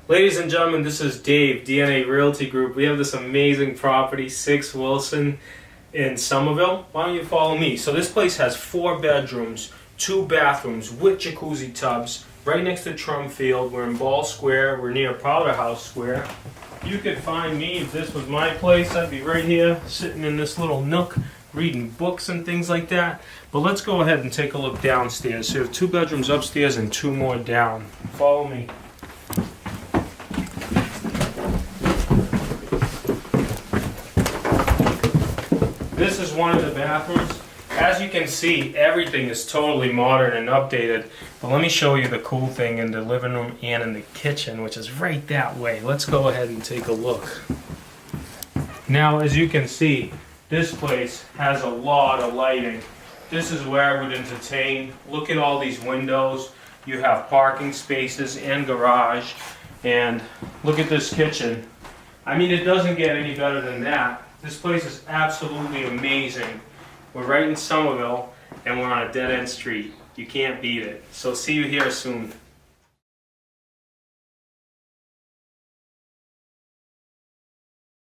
Ladies and gentlemen, this is Dave, DNA Realty Group. We have this amazing property, 6 Wilson in Somerville. Why don't you follow me? So this place has 4 bedrooms, 2 bathrooms with jacuzzi tubs, right next to Trump Field. We're in Ball Square. We're near Powderhouse Square. You could find me, if this was my place, I'd be right here, sitting in this little nook, reading books and things like that. But let's go ahead and take a look downstairs. So you have 2 bedrooms upstairs and 2 more down. Follow me. This is one of the bathrooms. As you can see, everything is totally modern and updated. But let me show you the cool thing in the living room and in the kitchen, which is right that way. Let's go ahead and take a look. Now, as you can see, this place has a lot of lighting. This is where I would entertain. Look at all these windows. You have parking spaces and garage. And look at this kitchen. I mean, it doesn't get any better than that. This place is absolutely amazing. We're right in Somerville, and we're on a dead-end street. You can't beat it. So see you here soon.